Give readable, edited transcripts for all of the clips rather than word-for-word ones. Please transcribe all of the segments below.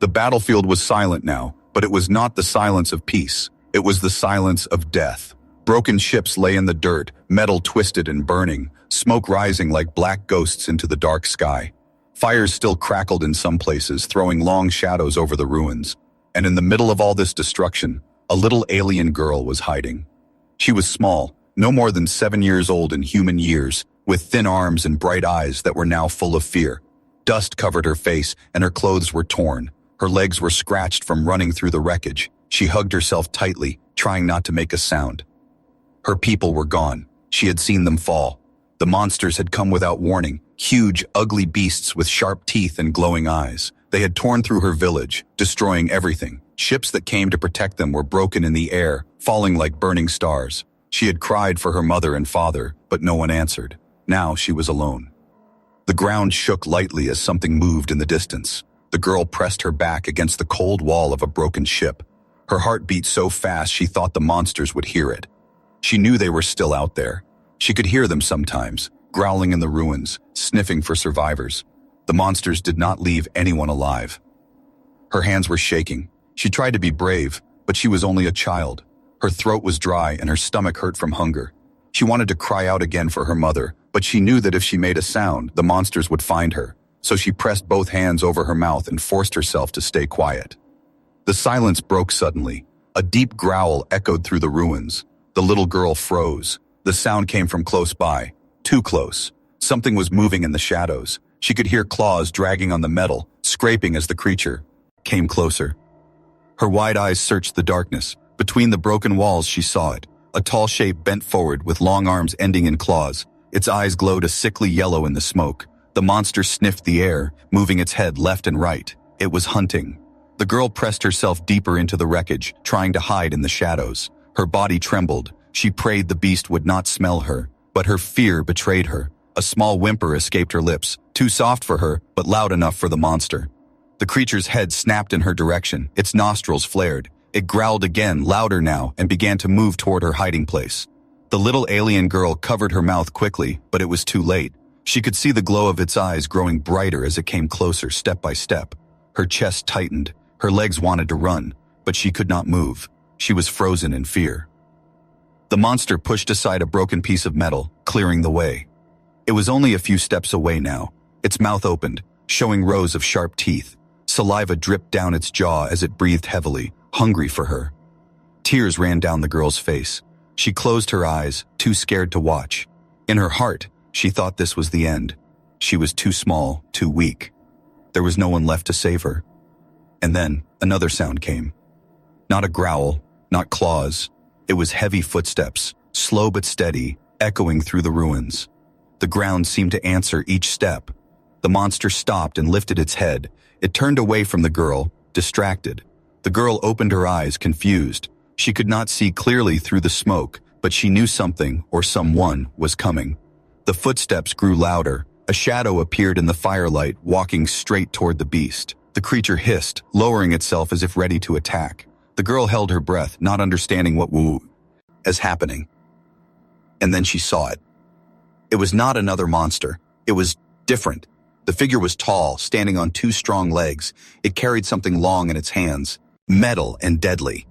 The battlefield was silent now, but it was not the silence of peace. It was the silence of death. Broken ships lay in the dirt, metal twisted and burning, smoke rising like black ghosts into the dark sky. Fires still crackled in some places, throwing long shadows over the ruins. And in the middle of all this destruction, a little alien girl was hiding. She was small, no more than 7 years old in human years, with thin arms and bright eyes that were now full of fear. Dust covered her face, and her clothes were torn. Her legs were scratched from running through the wreckage. She hugged herself tightly, trying not to make a sound. Her people were gone. She had seen them fall. The monsters had come without warning, huge, ugly beasts with sharp teeth and glowing eyes. They had torn through her village, destroying everything. Ships that came to protect them were broken in the air, falling like burning stars. She had cried for her mother and father, but no one answered. Now she was alone. The ground shook lightly as something moved in the distance. The girl pressed her back against the cold wall of a broken ship. Her heart beat so fast she thought the monsters would hear it. She knew they were still out there. She could hear them sometimes, growling in the ruins, sniffing for survivors. The monsters did not leave anyone alive. Her hands were shaking. She tried to be brave, but she was only a child. Her throat was dry and her stomach hurt from hunger. She wanted to cry out again for her mother, but she knew that if she made a sound, the monsters would find her. So she pressed both hands over her mouth and forced herself to stay quiet. The silence broke suddenly. A deep growl echoed through the ruins. The little girl froze. The sound came from close by, too close. Something was moving in the shadows. She could hear claws dragging on the metal, scraping as the creature came closer. Her wide eyes searched the darkness. Between the broken walls she saw it, a tall shape bent forward with long arms ending in claws. Its eyes glowed a sickly yellow in the smoke. The monster sniffed the air, moving its head left and right. It was hunting. The girl pressed herself deeper into the wreckage, trying to hide in the shadows. Her body trembled. She prayed the beast would not smell her, but her fear betrayed her. A small whimper escaped her lips, too soft for her, but loud enough for the monster. The creature's head snapped in her direction. Its nostrils flared. It growled again, louder now, and began to move toward her hiding place. The little alien girl covered her mouth quickly, but it was too late. She could see the glow of its eyes growing brighter as it came closer, step by step. Her chest tightened. Her legs wanted to run, but she could not move. She was frozen in fear. The monster pushed aside a broken piece of metal, clearing the way. It was only a few steps away now. Its mouth opened, showing rows of sharp teeth. Saliva dripped down its jaw as it breathed heavily, hungry for her. Tears ran down the girl's face. She closed her eyes, too scared to watch. In her heart, she thought this was the end. She was too small, too weak. There was no one left to save her. And then, another sound came. Not a growl, not claws. It was heavy footsteps, slow but steady, echoing through the ruins. The ground seemed to answer each step. The monster stopped and lifted its head. It turned away from the girl, distracted. The girl opened her eyes, confused. She could not see clearly through the smoke, but she knew something, or someone, was coming. The footsteps grew louder. A shadow appeared in the firelight, walking straight toward the beast. The creature hissed, lowering itself as if ready to attack. The girl held her breath, not understanding what was happening. And then she saw it. It was not another monster. It was different. The figure was tall, standing on two strong legs. It carried something long in its hands, metal and deadly.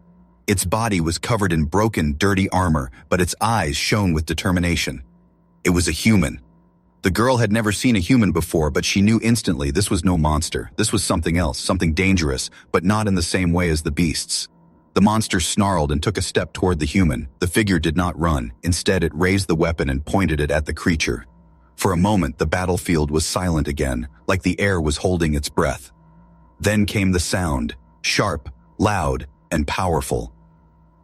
Its body was covered in broken, dirty armor, but its eyes shone with determination. It was a human. The girl had never seen a human before, but she knew instantly this was no monster. This was something else, something dangerous, but not in the same way as the beasts. The monster snarled and took a step toward the human. The figure did not run. Instead, it raised the weapon and pointed it at the creature. For a moment, the battlefield was silent again, like the air was holding its breath. Then came the sound, sharp, loud, and powerful.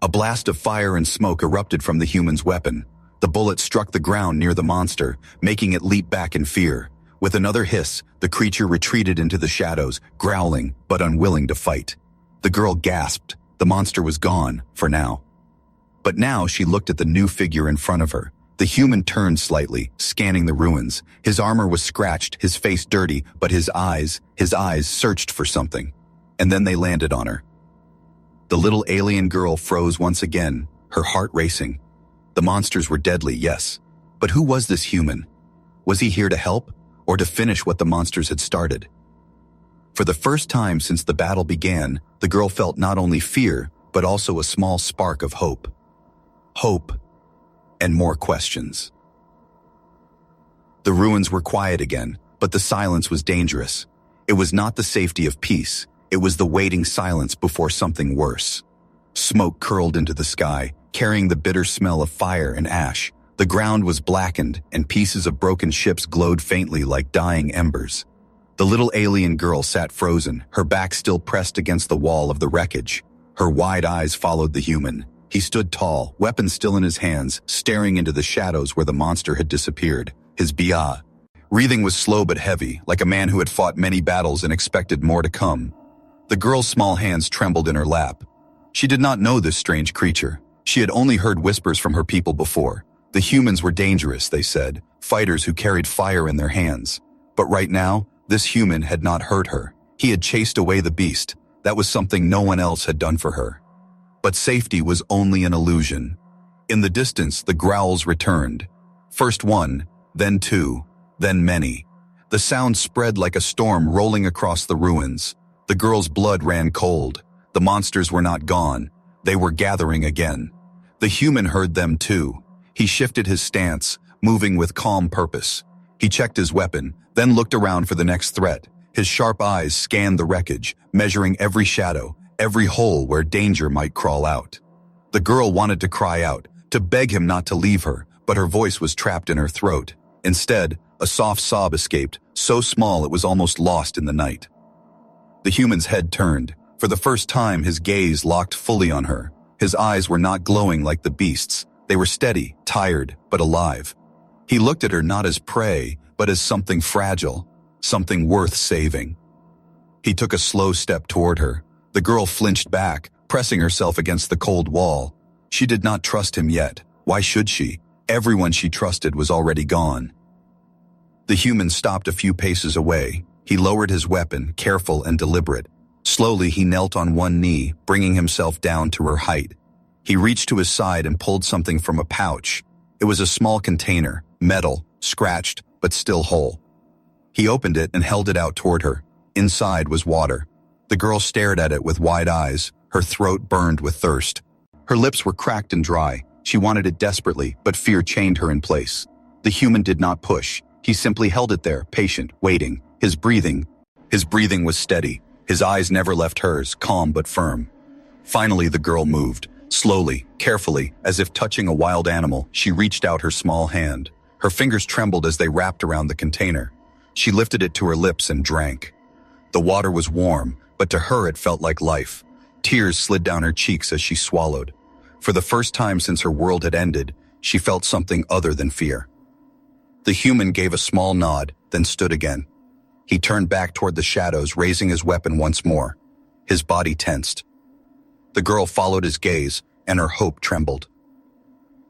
A blast of fire and smoke erupted from the human's weapon. The bullet struck the ground near the monster, making it leap back in fear. With another hiss, the creature retreated into the shadows, growling but unwilling to fight. The girl gasped. The monster was gone, for now. But now she looked at the new figure in front of her. The human turned slightly, scanning the ruins. His armor was scratched, his face dirty, but his eyes searched for something. And then they landed on her. The little alien girl froze once again, her heart racing. The monsters were deadly, yes. But who was this human? Was he here to help, or to finish what the monsters had started? For the first time since the battle began, the girl felt not only fear, but also a small spark of hope. Hope, and more questions. The ruins were quiet again, but the silence was dangerous. It was not the safety of peace, it was the waiting silence before something worse. Smoke curled into the sky, carrying the bitter smell of fire and ash. The ground was blackened, and pieces of broken ships glowed faintly like dying embers. The little alien girl sat frozen, her back still pressed against the wall of the wreckage. Her wide eyes followed the human. He stood tall, weapon still in his hands, staring into the shadows where the monster had disappeared. His breathing was slow but heavy, like a man who had fought many battles and expected more to come. The girl's small hands trembled in her lap. She did not know this strange creature. She had only heard whispers from her people before. The humans were dangerous, they said, fighters who carried fire in their hands. But right now, this human had not hurt her. He had chased away the beast. That was something no one else had done for her. But safety was only an illusion. In the distance, the growls returned. First one, then two, then many. The sound spread like a storm rolling across the ruins. The girl's blood ran cold. The monsters were not gone. They were gathering again. The human heard them too. He shifted his stance, moving with calm purpose. He checked his weapon, then looked around for the next threat. His sharp eyes scanned the wreckage, measuring every shadow, every hole where danger might crawl out. The girl wanted to cry out, to beg him not to leave her, but her voice was trapped in her throat. Instead, a soft sob escaped, so small it was almost lost in the night. The human's head turned. For the first time, his gaze locked fully on her. His eyes were not glowing like the beast's. They were steady, tired, but alive. He looked at her not as prey, but as something fragile, something worth saving. He took a slow step toward her. The girl flinched back, pressing herself against the cold wall. She did not trust him yet. Why should she? Everyone she trusted was already gone. The human stopped a few paces away. He lowered his weapon, careful and deliberate. Slowly, he knelt on one knee, bringing himself down to her height. He reached to his side and pulled something from a pouch. It was a small container, metal, scratched, but still whole. He opened it and held it out toward her. Inside was water. The girl stared at it with wide eyes, her throat burned with thirst. Her lips were cracked and dry. She wanted it desperately, but fear chained her in place. The human did not push. He simply held it there, patient, waiting. His breathing was steady. His eyes never left hers, calm but firm. Finally, the girl moved. Slowly, carefully, as if touching a wild animal, she reached out her small hand. Her fingers trembled as they wrapped around the container. She lifted it to her lips and drank. The water was warm, but to her it felt like life. Tears slid down her cheeks as she swallowed. For the first time since her world had ended, she felt something other than fear. The human gave a small nod, then stood again. He turned back toward the shadows, raising his weapon once more. His body tensed. The girl followed his gaze, and her hope trembled.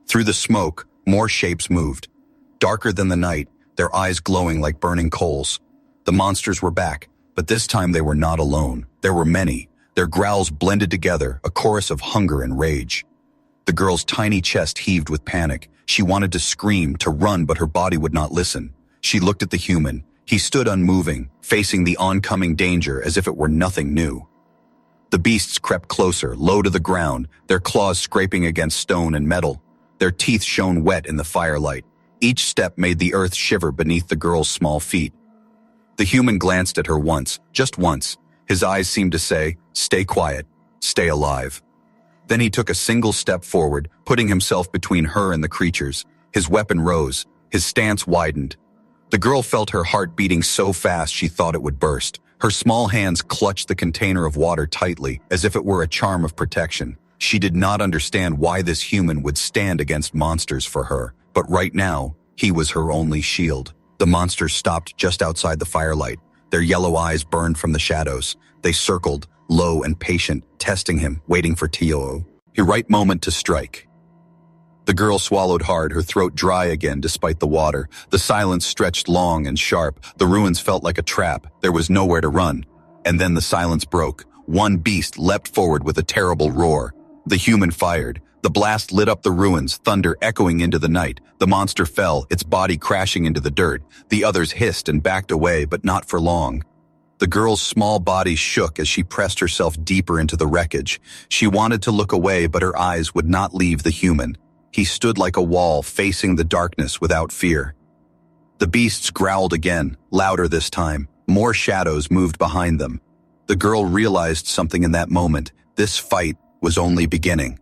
Through the smoke, more shapes moved. Darker than the night, their eyes glowing like burning coals. The monsters were back, but this time they were not alone. There were many. Their growls blended together, a chorus of hunger and rage. The girl's tiny chest heaved with panic. She wanted to scream, to run, but her body would not listen. She looked at the human. He stood unmoving, facing the oncoming danger as if it were nothing new. The beasts crept closer, low to the ground, their claws scraping against stone and metal. Their teeth shone wet in the firelight. Each step made the earth shiver beneath the girl's small feet. The human glanced at her once, just once. His eyes seemed to say, "Stay quiet, stay alive." Then he took a single step forward, putting himself between her and the creatures. His weapon rose, his stance widened. The girl felt her heart beating so fast she thought it would burst. Her small hands clutched the container of water tightly, as if it were a charm of protection. She did not understand why this human would stand against monsters for her, but right now, he was her only shield. The monsters stopped just outside the firelight. Their yellow eyes burned from the shadows. They circled, low and patient, testing him, waiting for the right moment to strike. The girl swallowed hard, her throat dry again despite the water. The silence stretched long and sharp. The ruins felt like a trap. There was nowhere to run. And then the silence broke. One beast leapt forward with a terrible roar. The human fired. The blast lit up the ruins, thunder echoing into the night. The monster fell, its body crashing into the dirt. The others hissed and backed away, but not for long. The girl's small body shook as she pressed herself deeper into the wreckage. She wanted to look away, but her eyes would not leave the human. He stood like a wall, facing the darkness without fear. The beasts growled again, louder this time. More shadows moved behind them. The girl realized something in that moment. This fight was only beginning.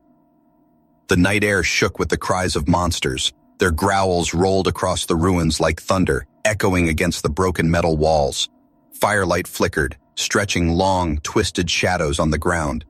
The night air shook with the cries of monsters. Their growls rolled across the ruins like thunder, echoing against the broken metal walls. Firelight flickered, stretching long, twisted shadows on the ground.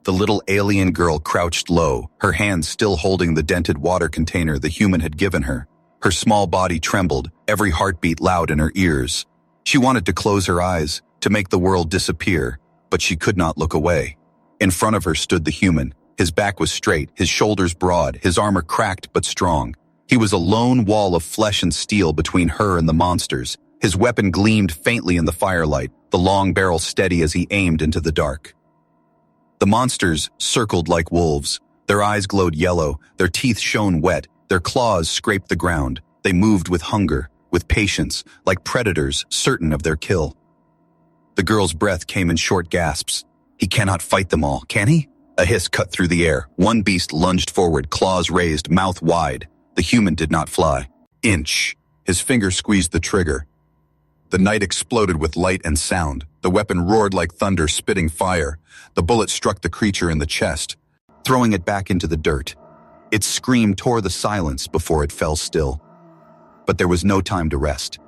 The little alien girl crouched low, her hands still holding the dented water container the human had given her. Her small body trembled, every heartbeat loud in her ears. She wanted to close her eyes, to make the world disappear, but she could not look away. In front of her stood the human. His back was straight, his shoulders broad, his armor cracked but strong. He was a lone wall of flesh and steel between her and the monsters. His weapon gleamed faintly in the firelight, the long barrel steady as he aimed into the dark. The monsters circled like wolves. Their eyes glowed yellow, their teeth shone wet, their claws scraped the ground. They moved with hunger, with patience, like predators certain of their kill. The girl's breath came in short gasps. He cannot fight them all, can he? A hiss cut through the air. One beast lunged forward, claws raised, mouth wide. The human did not fly. Inch. His finger squeezed the trigger. The night exploded with light and sound. The weapon roared like thunder, spitting fire. The bullet struck the creature in the chest, throwing it back into the dirt. Its scream tore the silence before it fell still. But there was no time to rest.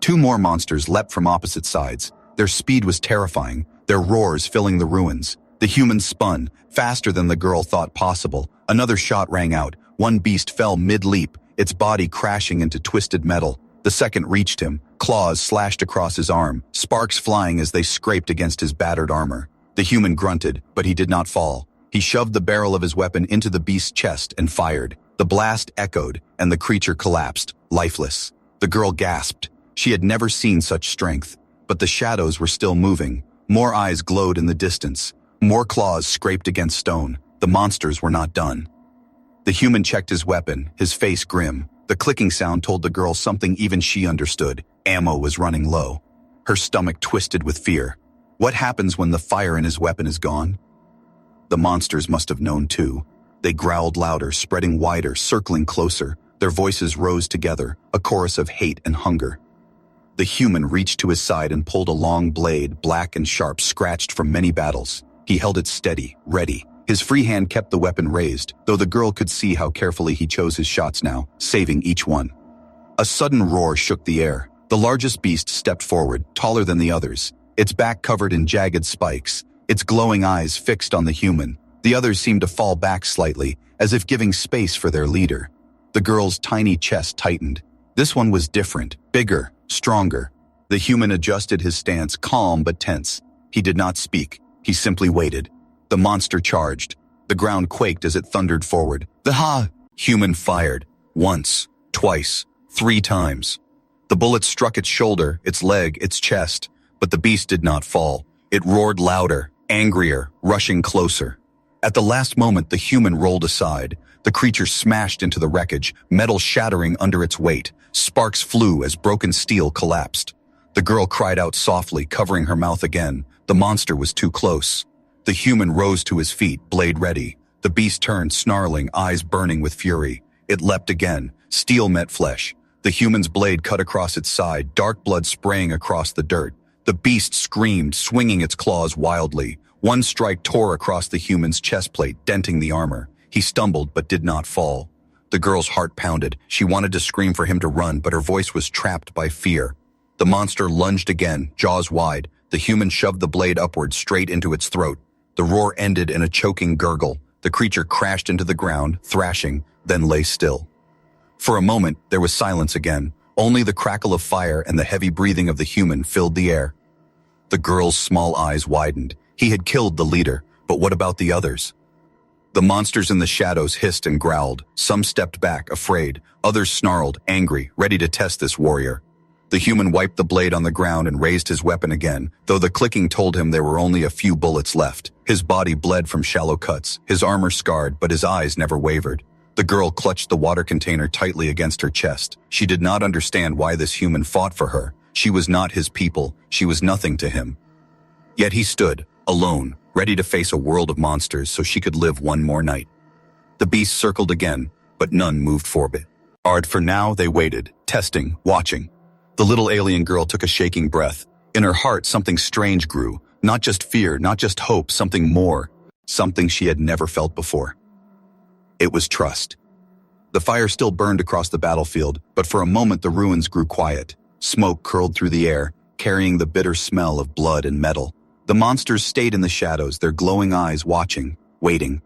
Two more monsters leapt from opposite sides. Their speed was terrifying, their roars filling the ruins. The human spun, faster than the girl thought possible. Another shot rang out. One beast fell mid-leap, its body crashing into twisted metal. The second reached him, claws slashed across his arm, sparks flying as they scraped against his battered armor. The human grunted, but he did not fall. He shoved the barrel of his weapon into the beast's chest and fired. The blast echoed, and the creature collapsed, lifeless. The girl gasped. She had never seen such strength. But the shadows were still moving. More eyes glowed in the distance. More claws scraped against stone. The monsters were not done. The human checked his weapon, his face grim. The clicking sound told the girl something even she understood. Ammo was running low. Her stomach twisted with fear. What happens when the fire in his weapon is gone? The monsters must have known too. They growled louder, spreading wider, circling closer. Their voices rose together, a chorus of hate and hunger. The human reached to his side and pulled a long blade, black and sharp, scratched from many battles. He held it steady, ready. His free hand kept the weapon raised, though the girl could see how carefully he chose his shots now, saving each one. A sudden roar shook the air. The largest beast stepped forward, taller than the others, its back covered in jagged spikes, its glowing eyes fixed on the human. The others seemed to fall back slightly, as if giving space for their leader. The girl's tiny chest tightened. This one was different, bigger, stronger. The human adjusted his stance, calm but tense. He did not speak. He simply waited. The monster charged. The ground quaked as it thundered forward. The human fired. Once, twice, 3 times. The bullet struck its shoulder, its leg, its chest, but the beast did not fall. It roared louder, angrier, rushing closer. At the last moment, the human rolled aside. The creature smashed into the wreckage, metal shattering under its weight. Sparks flew as broken steel collapsed. The girl cried out softly, covering her mouth again. The monster was too close. The human rose to his feet, blade ready. The beast turned, snarling, eyes burning with fury. It leapt again. Steel met flesh. The human's blade cut across its side, dark blood spraying across the dirt. The beast screamed, swinging its claws wildly. One strike tore across the human's chest plate, denting the armor. He stumbled but did not fall. The girl's heart pounded. She wanted to scream for him to run, but her voice was trapped by fear. The monster lunged again, jaws wide. The human shoved the blade upward, straight into its throat. The roar ended in a choking gurgle. The creature crashed into the ground, thrashing, then lay still. For a moment, there was silence again. Only the crackle of fire and the heavy breathing of the human filled the air. The girl's small eyes widened. He had killed the leader, but what about the others? The monsters in the shadows hissed and growled. Some stepped back, afraid. Others snarled, angry, ready to test this warrior. The human wiped the blade on the ground and raised his weapon again, though the clicking told him there were only a few bullets left. His body bled from shallow cuts, his armor scarred, but his eyes never wavered. The girl clutched the water container tightly against her chest. She did not understand why this human fought for her. She was not his people, she was nothing to him. Yet he stood, alone, ready to face a world of monsters so she could live one more night. The beasts circled again, but none moved forward. For now they waited, testing, watching. The little alien girl took a shaking breath. In her heart something strange grew, not just fear, not just hope, something more, something she had never felt before. It was trust. The fire still burned across the battlefield, but for a moment the ruins grew quiet. Smoke curled through the air, carrying the bitter smell of blood and metal. The monsters stayed in the shadows, their glowing eyes watching, waiting.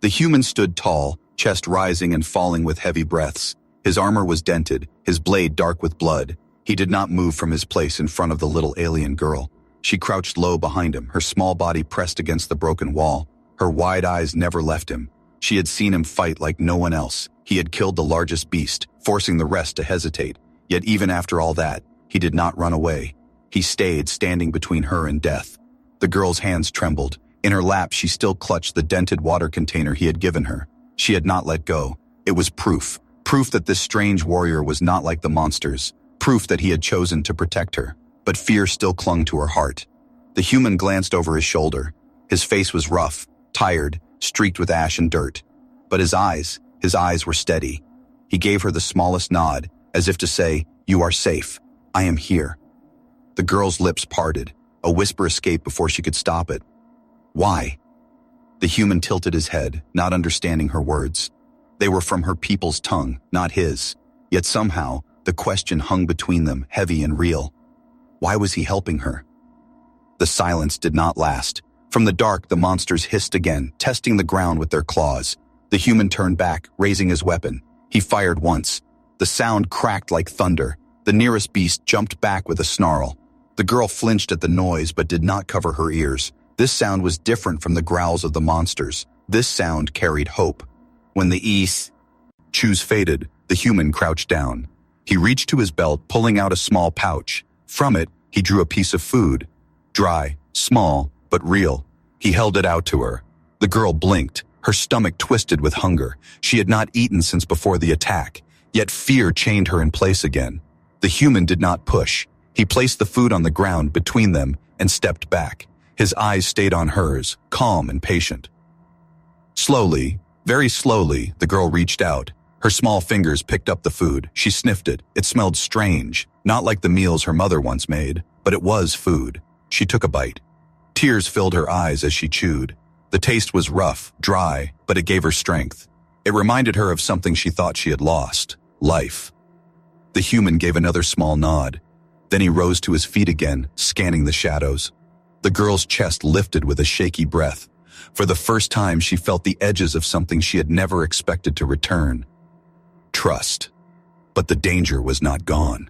The human stood tall, chest rising and falling with heavy breaths. His armor was dented, his blade dark with blood. He did not move from his place in front of the little alien girl. She crouched low behind him, her small body pressed against the broken wall. Her wide eyes never left him. She had seen him fight like no one else. He had killed the largest beast, forcing the rest to hesitate. Yet even after all that, he did not run away. He stayed, standing between her and death. The girl's hands trembled. In her lap, she still clutched the dented water container he had given her. She had not let go. It was proof. Proof that this strange warrior was not like the monsters. Proof that he had chosen to protect her. But fear still clung to her heart. The human glanced over his shoulder. His face was rough, tired, streaked with ash and dirt. But his eyes were steady. He gave her the smallest nod, as if to say, "You are safe. I am here." The girl's lips parted. A whisper escaped before she could stop it. "Why?" The human tilted his head, not understanding her words. They were from her people's tongue, not his. Yet somehow, the question hung between them, heavy and real. Why was he helping her? The silence did not last. From the dark, the monsters hissed again, testing the ground with their claws. The human turned back, raising his weapon. He fired once. The sound cracked like thunder. The nearest beast jumped back with a snarl. The girl flinched at the noise but did not cover her ears. This sound was different from the growls of the monsters. This sound carried hope. When the chews faded, the human crouched down. He reached to his belt, pulling out a small pouch. From it, he drew a piece of food. Dry, small, but real. He held it out to her. The girl blinked, her stomach twisted with hunger. She had not eaten since before the attack, yet fear chained her in place again. The human did not push. He placed the food on the ground between them and stepped back. His eyes stayed on hers, calm and patient. Slowly, very slowly, the girl reached out. Her small fingers picked up the food. She sniffed it. It smelled strange, not like the meals her mother once made, but it was food. She took a bite. Tears filled her eyes as she chewed. The taste was rough, dry, but it gave her strength. It reminded her of something she thought she had lost: life. The human gave another small nod. Then he rose to his feet again, scanning the shadows. The girl's chest lifted with a shaky breath. For the first time, she felt the edges of something she had never expected to return. Trust. But the danger was not gone.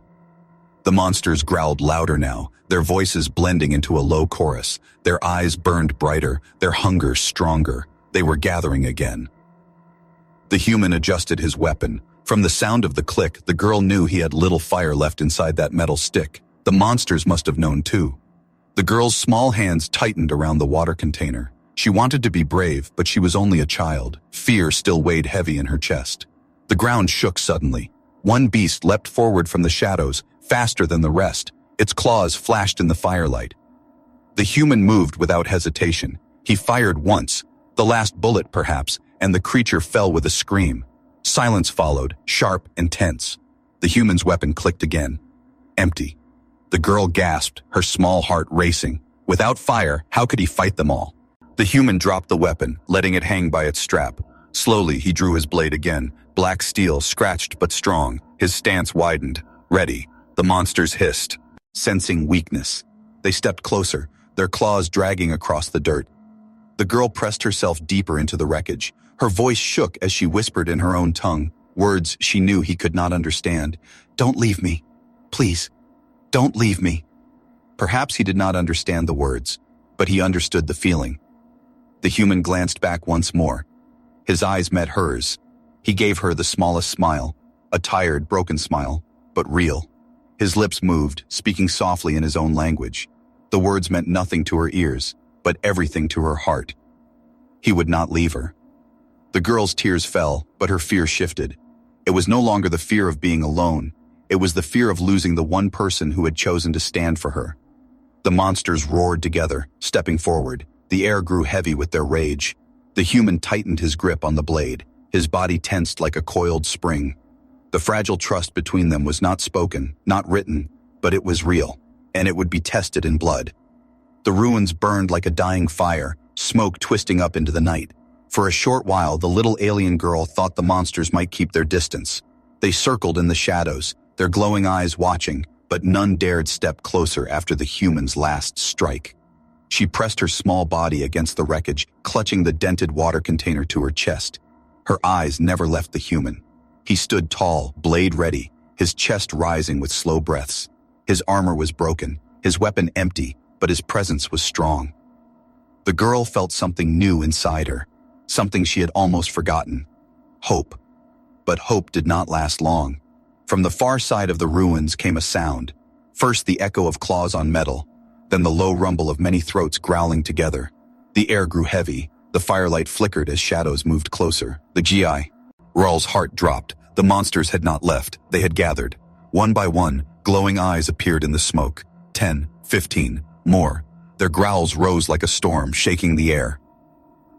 The monsters growled louder now, their voices blending into a low chorus. Their eyes burned brighter, their hunger stronger. They were gathering again. The human adjusted his weapon. From the sound of the click, the girl knew he had little fire left inside that metal stick. The monsters must have known too. The girl's small hands tightened around the water container. She wanted to be brave, but she was only a child. Fear still weighed heavy in her chest. The ground shook suddenly. One beast leapt forward from the shadows, faster than the rest. Its claws flashed in the firelight. The human moved without hesitation. He fired once, the last bullet perhaps, and the creature fell with a scream. Silence followed, sharp and tense. The human's weapon clicked again. Empty. The girl gasped, her small heart racing. Without fire, how could he fight them all? The human dropped the weapon, letting it hang by its strap. Slowly, he drew his blade again. Black steel, scratched but strong. His stance widened. Ready. The monsters hissed, sensing weakness. They stepped closer, their claws dragging across the dirt. The girl pressed herself deeper into the wreckage. Her voice shook as she whispered in her own tongue, words she knew he could not understand. "Don't leave me. Please, don't leave me." Perhaps he did not understand the words, but he understood the feeling. The human glanced back once more. His eyes met hers. He gave her the smallest smile, a tired, broken smile, but real. His lips moved, speaking softly in his own language. The words meant nothing to her ears, but everything to her heart. He would not leave her. The girl's tears fell, but her fear shifted. It was no longer the fear of being alone. It was the fear of losing the one person who had chosen to stand for her. The monsters roared together, stepping forward. The air grew heavy with their rage. The human tightened his grip on the blade, his body tensed like a coiled spring. The fragile trust between them was not spoken, not written, but it was real, and it would be tested in blood. The ruins burned like a dying fire, smoke twisting up into the night. For a short while, the little alien girl thought the monsters might keep their distance. They circled in the shadows, their glowing eyes watching, but none dared step closer after the human's last strike. She pressed her small body against the wreckage, clutching the dented water container to her chest. Her eyes never left the human. He stood tall, blade ready, his chest rising with slow breaths. His armor was broken, his weapon empty, but his presence was strong. The girl felt something new inside her, something she had almost forgotten. Hope. But hope did not last long. From the far side of the ruins came a sound. First the echo of claws on metal, then the low rumble of many throats growling together. The air grew heavy. The firelight flickered as shadows moved closer. The GI. Rawl's heart dropped. The monsters had not left. They had gathered. One by one, glowing eyes appeared in the smoke. 10, 15, more. Their growls rose like a storm, shaking the air.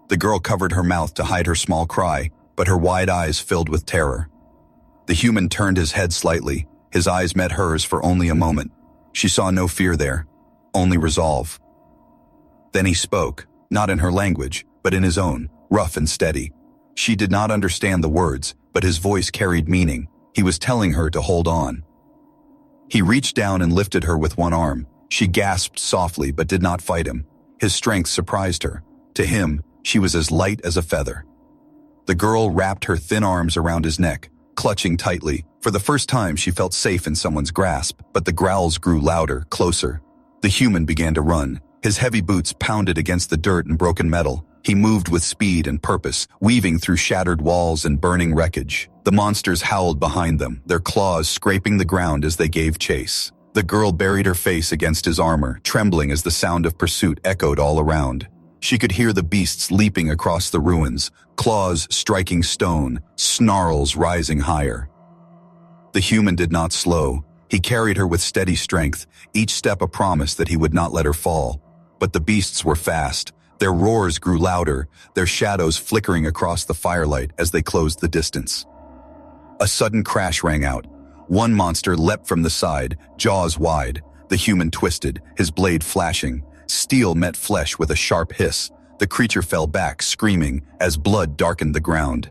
The girl covered her mouth to hide her small cry, but her wide eyes filled with terror. The human turned his head slightly. His eyes met hers for only a moment. She saw no fear there, only resolve. Then he spoke, not in her language, but in his own, rough and steady. She did not understand the words, but his voice carried meaning. He was telling her to hold on. He reached down and lifted her with one arm. She gasped softly but did not fight him. His strength surprised her. To him, she was as light as a feather. The girl wrapped her thin arms around his neck, clutching tightly. For the first time, she felt safe in someone's grasp, but the growls grew louder, closer. The human began to run. His heavy boots pounded against the dirt and broken metal. He moved with speed and purpose, weaving through shattered walls and burning wreckage. The monsters howled behind them, their claws scraping the ground as they gave chase. The girl buried her face against his armor, trembling as the sound of pursuit echoed all around. She could hear the beasts leaping across the ruins, claws striking stone, snarls rising higher. The human did not slow. He carried her with steady strength, each step a promise that he would not let her fall. But the beasts were fast. Their roars grew louder, their shadows flickering across the firelight as they closed the distance. A sudden crash rang out. One monster leapt from the side, jaws wide. The human twisted, his blade flashing. Steel met flesh with a sharp hiss. The creature fell back, screaming, as blood darkened the ground.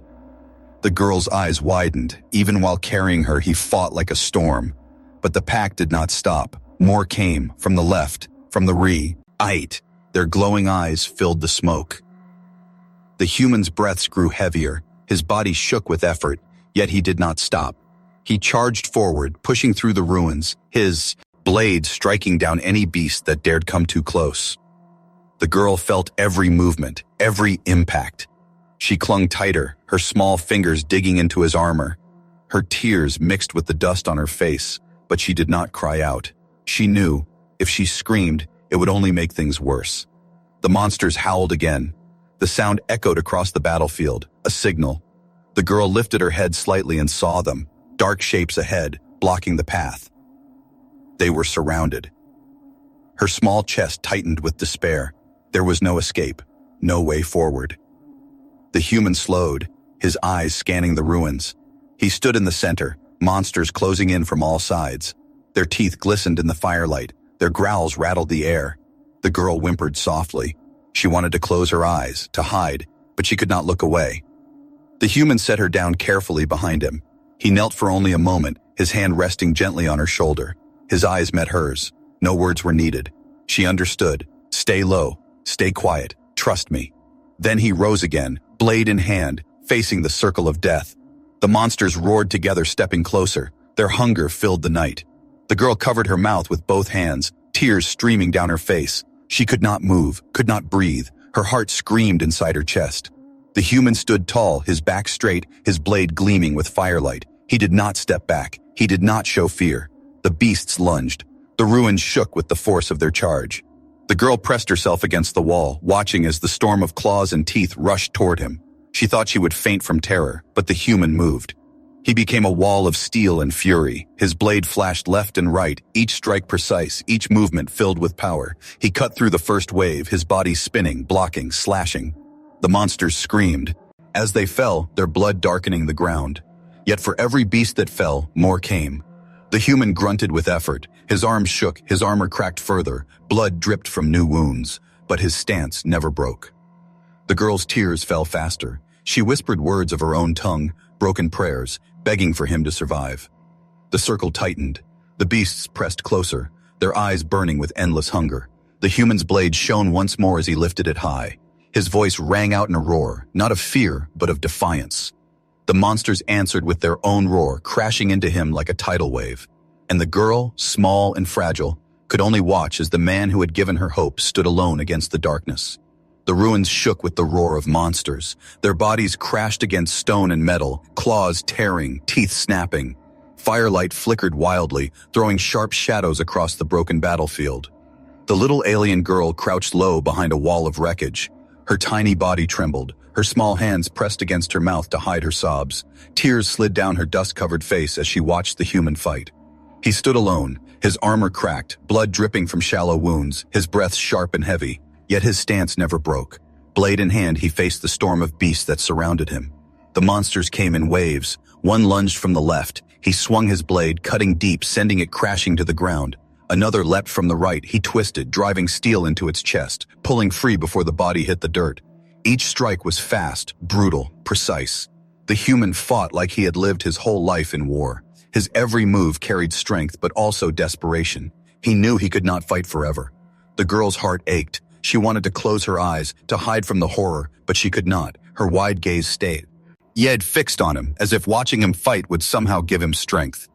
The girl's eyes widened. Even while carrying her, he fought like a storm. But the pack did not stop. More came, from the left, from the right. Their glowing eyes filled the smoke. The human's breaths grew heavier. His body shook with effort, yet he did not stop. He charged forward, pushing through the ruins, his blade striking down any beast that dared come too close. The girl felt every movement, every impact. She clung tighter, her small fingers digging into his armor. Her tears mixed with the dust on her face, but she did not cry out. She knew, if she screamed, it would only make things worse. The monsters howled again. The sound echoed across the battlefield, a signal. The girl lifted her head slightly and saw them, dark shapes ahead, blocking the path. They were surrounded. Her small chest tightened with despair. There was no escape, no way forward. The human slowed, his eyes scanning the ruins. He stood in the center, monsters closing in from all sides. Their teeth glistened in the firelight. Their growls rattled the air. The girl whimpered softly. She wanted to close her eyes, to hide, but she could not look away. The human set her down carefully behind him. He knelt for only a moment, his hand resting gently on her shoulder. His eyes met hers. No words were needed. She understood. Stay low, stay quiet, trust me. Then he rose again, blade in hand, facing the circle of death. The monsters roared together, stepping closer. Their hunger filled the night. The girl covered her mouth with both hands, tears streaming down her face. She could not move, could not breathe. Her heart screamed inside her chest. The human stood tall, his back straight, his blade gleaming with firelight. He did not step back. He did not show fear. The beasts lunged. The ruins shook with the force of their charge. The girl pressed herself against the wall, watching as the storm of claws and teeth rushed toward him. She thought she would faint from terror, but the human moved. He became a wall of steel and fury. His blade flashed left and right, each strike precise, each movement filled with power. He cut through the first wave, his body spinning, blocking, slashing. The monsters screamed. As they fell, their blood darkening the ground. Yet for every beast that fell, more came. The human grunted with effort. His arms shook, his armor cracked further. Blood dripped from new wounds, but his stance never broke. The girl's tears fell faster. She whispered words of her own tongue, broken prayers, begging for him to survive. The circle tightened. The beasts pressed closer, their eyes burning with endless hunger. The human's blade shone once more as he lifted it high. His voice rang out in a roar, not of fear, but of defiance. The monsters answered with their own roar, crashing into him like a tidal wave. And the girl, small and fragile, could only watch as the man who had given her hope stood alone against the darkness. The ruins shook with the roar of monsters. Their bodies crashed against stone and metal, claws tearing, teeth snapping. Firelight flickered wildly, throwing sharp shadows across the broken battlefield. The little alien girl crouched low behind a wall of wreckage. Her tiny body trembled, her small hands pressed against her mouth to hide her sobs. Tears slid down her dust-covered face as she watched the human fight. He stood alone, his armor cracked, blood dripping from shallow wounds, his breath sharp and heavy. Yet his stance never broke. Blade in hand, he faced the storm of beasts that surrounded him. The monsters came in waves. One lunged from the left. He swung his blade, cutting deep, sending it crashing to the ground. Another leapt from the right. He twisted, driving steel into its chest, pulling free before the body hit the dirt. Each strike was fast, brutal, precise. The human fought like he had lived his whole life in war. His every move carried strength, but also desperation. He knew he could not fight forever. The girl's heart ached. She wanted to close her eyes, to hide from the horror, but she could not. Her wide gaze stayed. Yet fixed on him, as if watching him fight would somehow give him strength.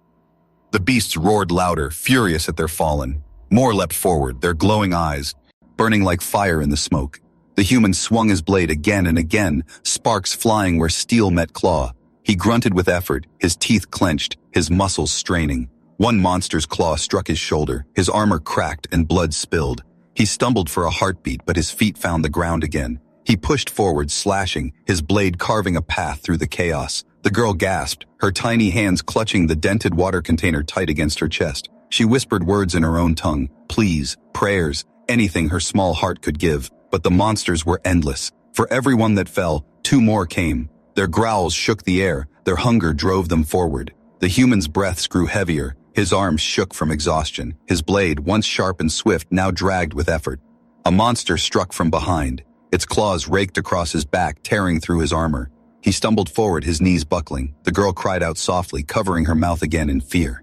The beasts roared louder, furious at their fallen. More leapt forward, their glowing eyes burning like fire in the smoke. The human swung his blade again and again, sparks flying where steel met claw. He grunted with effort, his teeth clenched, his muscles straining. One monster's claw struck his shoulder, his armor cracked and blood spilled. He stumbled for a heartbeat, but his feet found the ground again. He pushed forward, slashing, his blade carving a path through the chaos. The girl gasped, her tiny hands clutching the dented water container tight against her chest. She whispered words in her own tongue, pleas, prayers, anything her small heart could give. But the monsters were endless. For every one that fell, two more came. Their growls shook the air, their hunger drove them forward. The human's breaths grew heavier. His arms shook from exhaustion. His blade, once sharp and swift, now dragged with effort. A monster struck from behind. Its claws raked across his back, tearing through his armor. He stumbled forward, his knees buckling. The girl cried out softly, covering her mouth again in fear.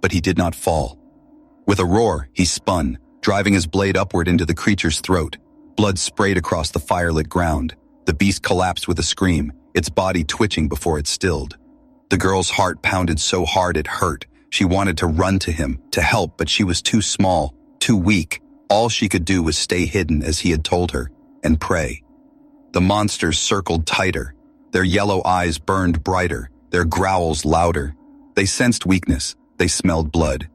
But he did not fall. With a roar, he spun, driving his blade upward into the creature's throat. Blood sprayed across the firelit ground. The beast collapsed with a scream, its body twitching before it stilled. The girl's heart pounded so hard it hurt. She wanted to run to him, to help, but she was too small, too weak. All she could do was stay hidden as he had told her, and pray. The monsters circled tighter. Their yellow eyes burned brighter, their growls louder. They sensed weakness. They smelled blood.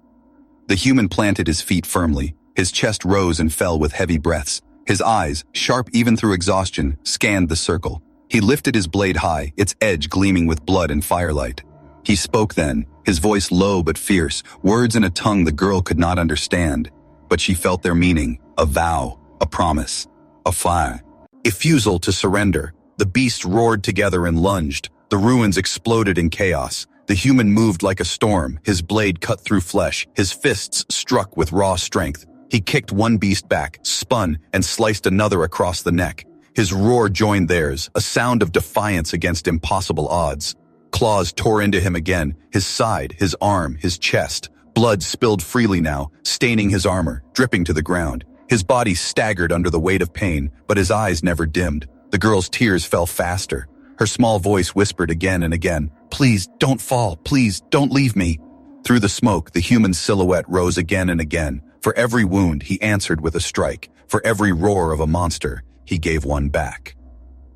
The human planted his feet firmly. His chest rose and fell with heavy breaths. His eyes, sharp even through exhaustion, scanned the circle. He lifted his blade high, its edge gleaming with blood and firelight. He spoke then, his voice low but fierce, words in a tongue the girl could not understand. But she felt their meaning, a vow, a promise, a fire. Refusal to surrender. The beast roared together and lunged. The ruins exploded in chaos. The human moved like a storm, his blade cut through flesh, his fists struck with raw strength. He kicked one beast back, spun, and sliced another across the neck. His roar joined theirs, a sound of defiance against impossible odds. Claws tore into him again, his side, his arm, his chest. Blood spilled freely now, staining his armor, dripping to the ground. His body staggered under the weight of pain, but his eyes never dimmed. The girl's tears fell faster. Her small voice whispered again and again, "Please, don't fall. Please, don't leave me." Through the smoke, the human silhouette rose again and again. For every wound, he answered with a strike. For every roar of a monster, he gave one back.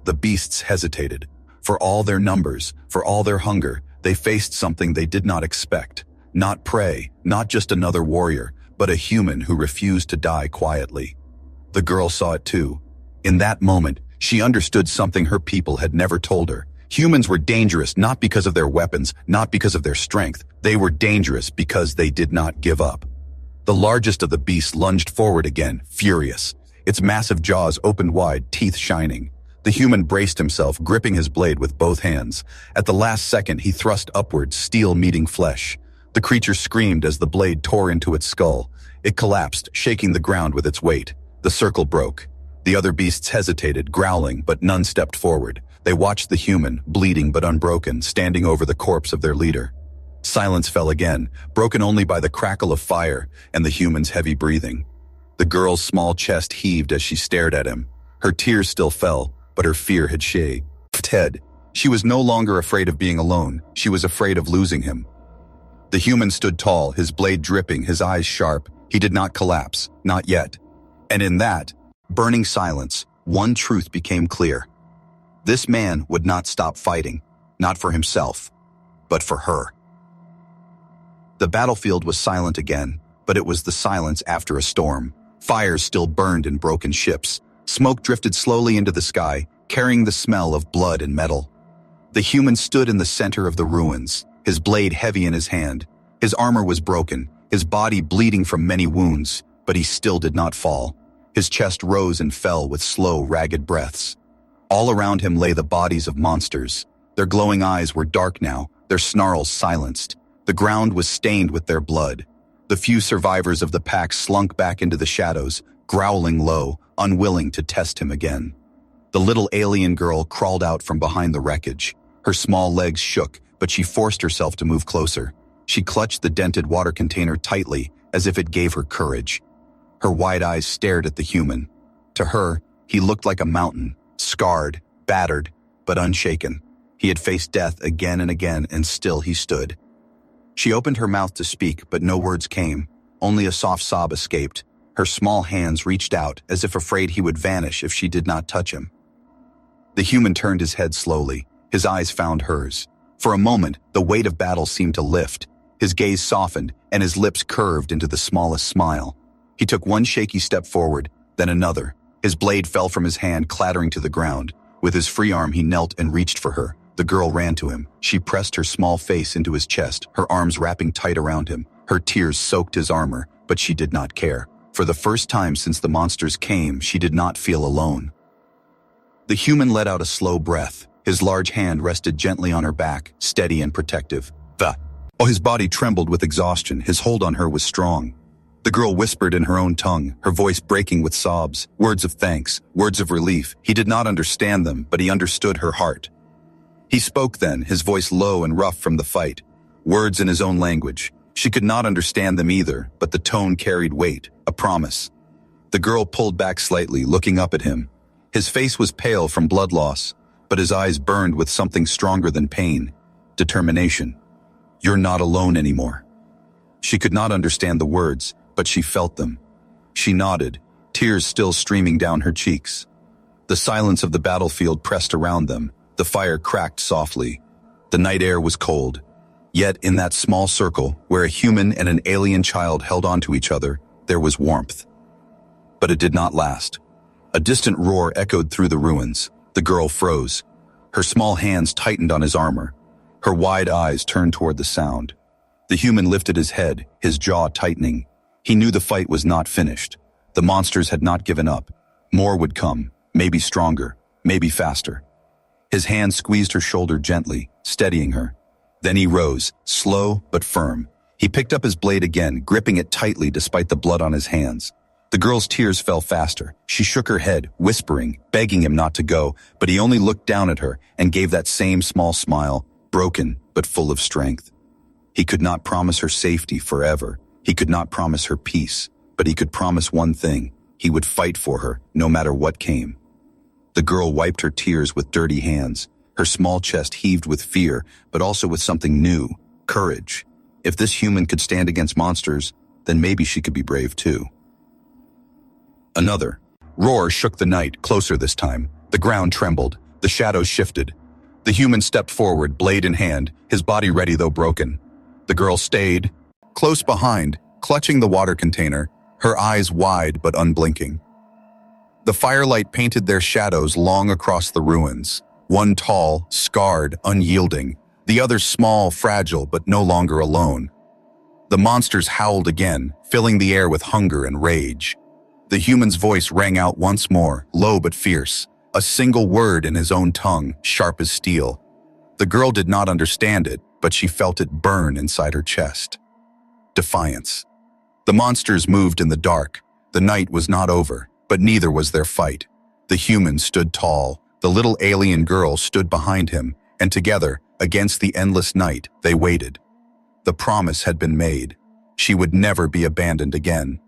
The beasts hesitated. For all their numbers, for all their hunger, they faced something they did not expect. Not prey, not just another warrior, but a human who refused to die quietly. The girl saw it too. In that moment, she understood something her people had never told her. Humans were dangerous not because of their weapons, not because of their strength. They were dangerous because they did not give up. The largest of the beasts lunged forward again, furious. Its massive jaws opened wide, teeth shining. The human braced himself, gripping his blade with both hands. At the last second, he thrust upward, steel meeting flesh. The creature screamed as the blade tore into its skull. It collapsed, shaking the ground with its weight. The circle broke. The other beasts hesitated, growling, but none stepped forward. They watched the human, bleeding but unbroken, standing over the corpse of their leader. Silence fell again, broken only by the crackle of fire and the human's heavy breathing. The girl's small chest heaved as she stared at him. Her tears still fell, but her fear had shaved head. She was no longer afraid of being alone. She was afraid of losing him. The human stood tall, his blade dripping, his eyes sharp. He did not collapse, not yet. And in that burning silence, one truth became clear. This man would not stop fighting, not for himself, but for her. The battlefield was silent again, but it was the silence after a storm. Fires still burned in broken ships. Smoke drifted slowly into the sky, carrying the smell of blood and metal. The human stood in the center of the ruins, his blade heavy in his hand. His armor was broken, his body bleeding from many wounds, but he still did not fall. His chest rose and fell with slow, ragged breaths. All around him lay the bodies of monsters. Their glowing eyes were dark now, their snarls silenced. The ground was stained with their blood. The few survivors of the pack slunk back into the shadows, growling low, unwilling to test him again. The little alien girl crawled out from behind the wreckage. Her small legs shook, but she forced herself to move closer. She clutched the dented water container tightly, as if it gave her courage. Her wide eyes stared at the human. To her, he looked like a mountain, scarred, battered, but unshaken. He had faced death again and again, and still he stood. She opened her mouth to speak, but no words came. Only a soft sob escaped. Her small hands reached out, as if afraid he would vanish if she did not touch him. The human turned his head slowly. His eyes found hers. For a moment, the weight of battle seemed to lift. His gaze softened, and his lips curved into the smallest smile. He took one shaky step forward, then another. His blade fell from his hand, clattering to the ground. With his free arm, he knelt and reached for her. The girl ran to him. She pressed her small face into his chest, her arms wrapping tight around him. Her tears soaked his armor, but she did not care. For the first time since the monsters came, she did not feel alone. The human let out a slow breath. His large hand rested gently on her back, steady and protective. His body trembled with exhaustion. His hold on her was strong. The girl whispered in her own tongue, her voice breaking with sobs, words of thanks, words of relief. He did not understand them, but he understood her heart. He spoke then, his voice low and rough from the fight, words in his own language. She could not understand them either, but the tone carried weight, a promise. The girl pulled back slightly, looking up at him. His face was pale from blood loss, but his eyes burned with something stronger than pain, determination. "You're not alone anymore." She could not understand the words, but she felt them. She nodded, tears still streaming down her cheeks. The silence of the battlefield pressed around them. The fire cracked softly. The night air was cold. Yet in that small circle, where a human and an alien child held on to each other, there was warmth. But it did not last. A distant roar echoed through the ruins. The girl froze. Her small hands tightened on his armor. Her wide eyes turned toward the sound. The human lifted his head, his jaw tightening. He knew the fight was not finished. The monsters had not given up. More would come, maybe stronger, maybe faster. His hand squeezed her shoulder gently, steadying her. Then he rose, slow but firm. He picked up his blade again, gripping it tightly despite the blood on his hands. The girl's tears fell faster. She shook her head, whispering, begging him not to go, but he only looked down at her and gave that same small smile, broken but full of strength. He could not promise her safety forever. He could not promise her peace, but he could promise one thing. He would fight for her, no matter what came. The girl wiped her tears with dirty hands. Her small chest heaved with fear, but also with something new, courage. If this human could stand against monsters, then maybe she could be brave too. Another roar shook the night, closer this time. The ground trembled. The shadows shifted. The human stepped forward, blade in hand, his body ready though broken. The girl stayed, close behind, clutching the water container, her eyes wide but unblinking. The firelight painted their shadows long across the ruins. One tall, scarred, unyielding, the other small, fragile, but no longer alone. The monsters howled again, filling the air with hunger and rage. The human's voice rang out once more, low but fierce, a single word in his own tongue, sharp as steel. The girl did not understand it, but she felt it burn inside her chest. Defiance. The monsters moved in the dark. The night was not over, but neither was their fight. The human stood tall, the little alien girl stood behind him, and together, against the endless night, they waited. The promise had been made. She would never be abandoned again.